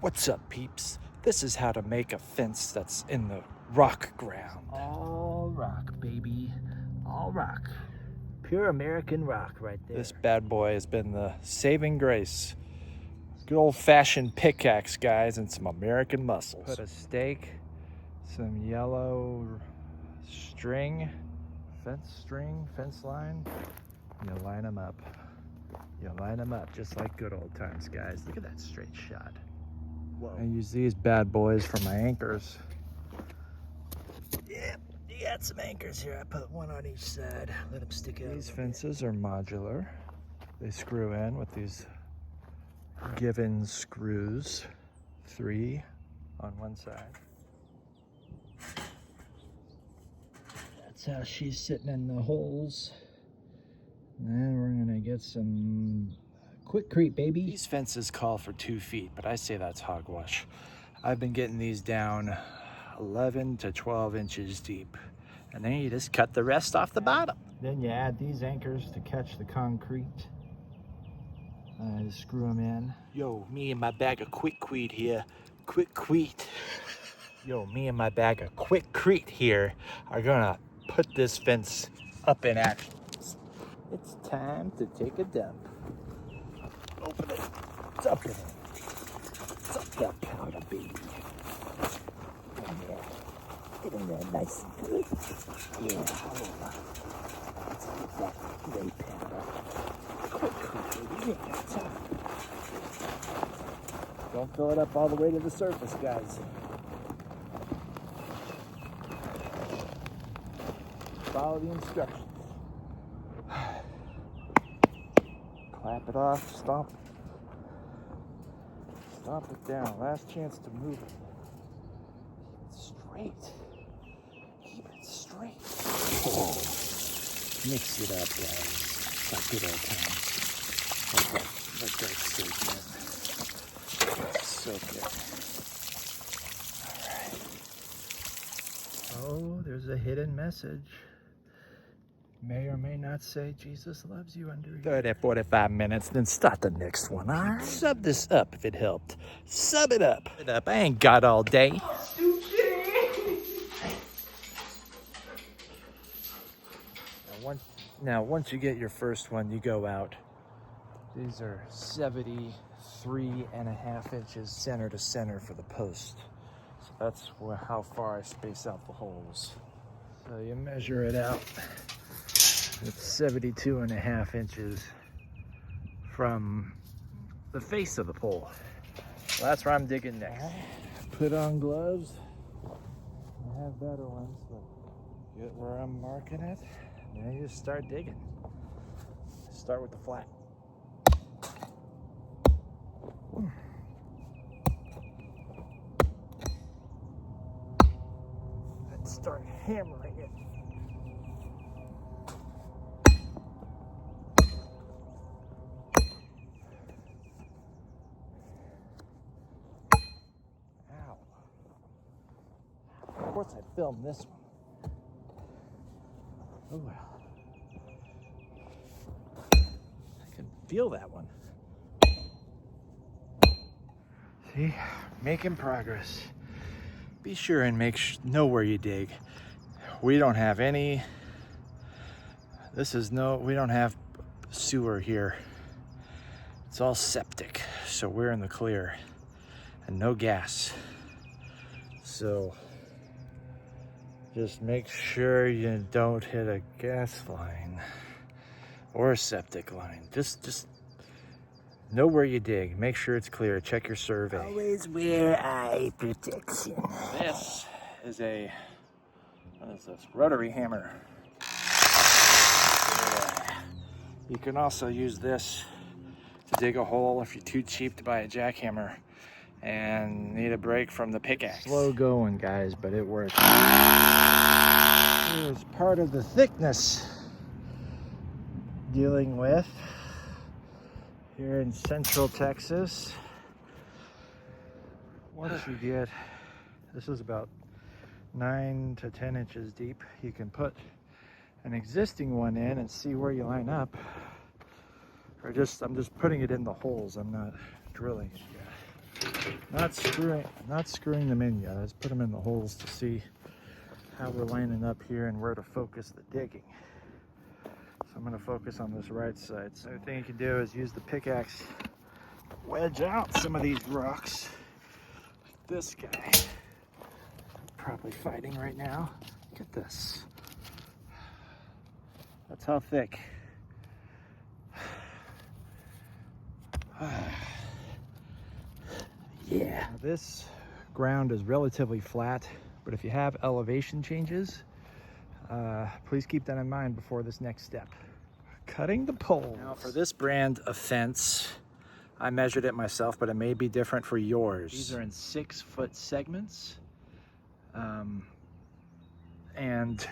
What's up, peeps? This is how to make a fence that's in the rock ground. All rock, baby. All rock. Pure American rock right there. This bad boy has been the saving grace. Good old-fashioned pickaxe, guys, and some American muscles. Put a stake, some yellow string, fence line. You line them up. You line them up just like good old times, guys. Look at that straight shot. Whoa. I use these bad boys for my anchors. Yep, you got some anchors here. I put one on each side. Let them stick out. These fences are modular. They screw in with these given screws. 3 on one side. That's how she's sitting in the holes. And then we're gonna get some Quikrete, baby. These fences call for 2 feet, but I say that's hogwash. I've been getting these down 11 to 12 inches deep. And then you just cut the rest off the bottom. Then you add these anchors to catch the concrete. Screw them in. Yo, me and my bag of Quikrete here. Quikrete. Yo, me and my bag of Quikrete here are gonna put this fence up in action. It's time to take a dump. Open it. It's up in it. It's up that powder, baby. In there. Get in there nice and good. Yeah, hold on. Let's get that gray powder. Quick, baby. You ain't got time. Don't fill it up all the way to the surface, guys. Follow the instructions. Clap it off, stomp it down. Last chance to move it. Keep it straight. Keep it straight. Oh. Mix it up, guys. Like good old times. Let that soak in. Soak it. All right. Oh, there's a hidden message. May or may not say Jesus loves you under 30, 45 minutes, then start the next one. All right. Sub this up if it helped. Sub it up. I ain't got all day. Now, once you get your first one, you go out. These are 73.5 inches center to center for the post. So that's how far I space out the holes. So you measure it out. It's 72.5 inches from the face of the pole. Well, that's where I'm digging next. Put on gloves. I have better ones, but get where I'm marking it. And then you just start digging. Start with the flat. Let's start hammering it. Of course I filmed this one. Oh well. I can feel that one. See, making progress. Be sure and know where you dig. We don't have any, we don't have sewer here. It's all septic, so we're in the clear. And no gas. So, just make sure you don't hit a gas line or a septic line. Just know where you dig. Make sure it's clear. Check your survey. Always wear eye protection. This is what is this? Rotary hammer. You can also use this to dig a hole if you're too cheap to buy a jackhammer and need a break from the pickaxe. Slow going, guys, but it works. Here's part of the thickness dealing with here in Central Texas. Once you get, this is about 9 to 10 inches deep, you can put an existing one in and see where you line up. Or I'm just putting it in the holes, I'm not drilling it yet. Not screwing them in yet. I just put them in the holes to see how we're lining up here and where to focus the digging. So I'm going to focus on this right side. So the thing you can do is use the pickaxe, wedge out some of these rocks. Like this guy, probably fighting right now. Look at this. That's how thick. Yeah. Now this ground is relatively flat, but if you have elevation changes, please keep that in mind before this next step. Cutting the poles. Now for this brand of fence, I measured it myself, but it may be different for yours. These are in 6-foot segments. And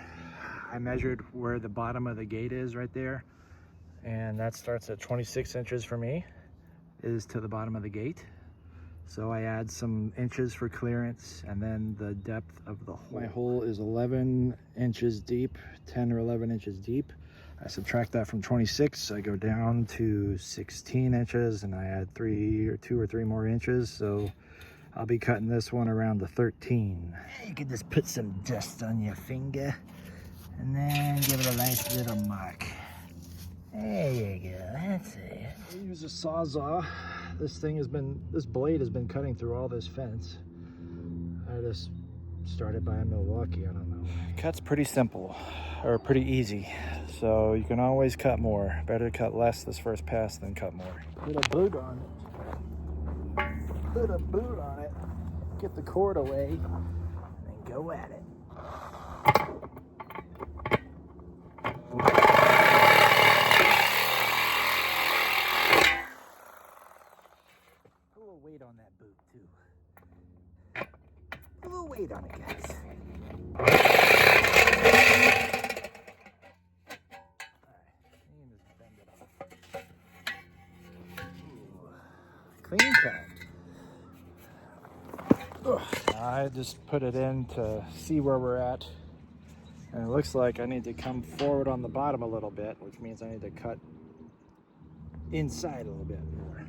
I measured where the bottom of the gate is right there. And that starts at 26 inches for me, is to the bottom of the gate. So I add some inches for clearance, and then the depth of the hole. My hole is 11 inches deep, 10 or 11 inches deep. I subtract that from 26, I go down to 16 inches, and I add 2 or 3 more inches. So I'll be cutting this one around the 13. You can just put some dust on your finger, and then give it a nice little mark. There you go, that's it. I use a Sawzall. This blade has been cutting through all this fence. I just started by a Milwaukee, I don't know. Cut's pretty simple, or pretty easy. So you can always cut more. Better cut less this first pass than cut more. Put a boot on it. Put a boot on it. Get the cord away, and then go at it. Weight on that boot too. A little weight on it, guys. Alright, you can just bend it off. Ooh, clean cut. Ugh. I just put it in to see where we're at, and it looks like I need to come forward on the bottom a little bit, which means I need to cut inside a little bit more.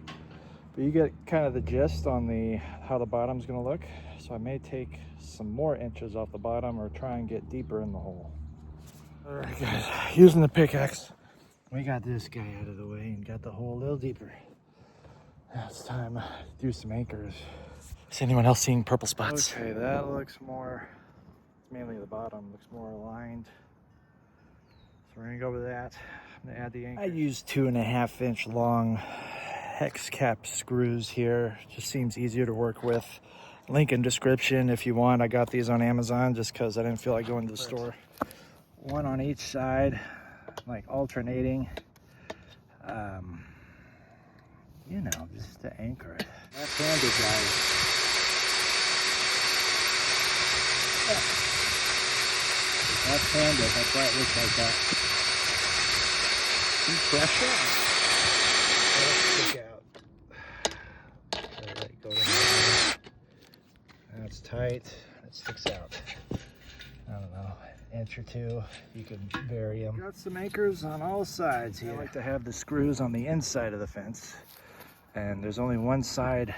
But you get kind of the gist on how the bottom's gonna look. So I may take some more inches off the bottom or try and get deeper in the hole. All right, guys, using the pickaxe, we got this guy out of the way and got the hole a little deeper. Now it's time to do some anchors. Is anyone else seeing purple spots? Okay, that looks more, mainly the bottom, looks more aligned. So we're gonna go with that. I'm gonna add the anchor. I used 2.5 inch long hex cap screws here. Just seems easier to work with. Link in description if you want. I got these on Amazon just because I didn't feel like going to the store. One on each side, like alternating. You know, just to anchor it. Left-handed, guys. Left-handed, that's why it looks like that. Some pressure. Stick out. Let it go in there. That's tight. It sticks out. I don't know, an inch or two. You can vary them. Got some anchors on all sides here. I like to have the screws on the inside of the fence, and there's only one side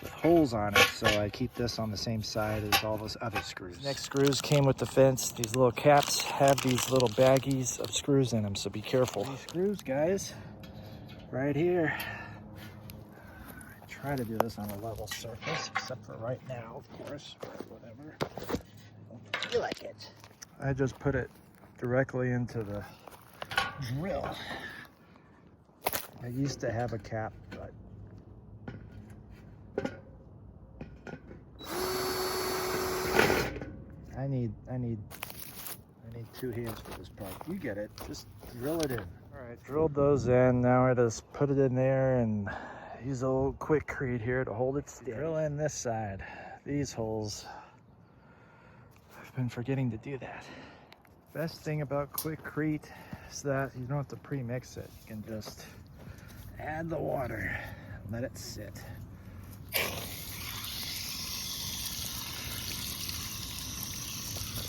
with holes on it, so I keep this on the same side as all those other screws. These next screws came with the fence. These little caps have these little baggies of screws in them, so be careful. These screws, guys, right here. I try to do this on a level surface, except for right now, of course, or whatever. I don't feel like it. I just put it directly into the drill. I used to have a cap, but I need 2 hands for this part. You get it. Just drill it in. All right, drilled those in. Now I just put it in there and use a little Quikrete here to hold it steady. Drill in this side. These holes. I've been forgetting to do that. Best thing about Quikrete is that you don't have to pre-mix it. You can just add the water and let it sit.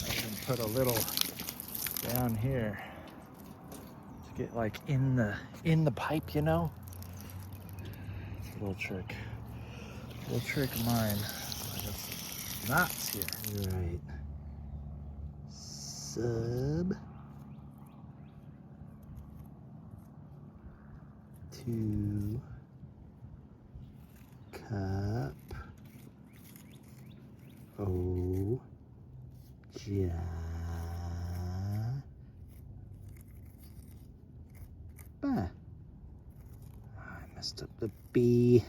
I can put a little down here to get like in the pipe, you know. It's a little trick. We'll trick mine. I got some knots here. Right. Sub. 2 cup. O. Ja. Ba. I messed up the B.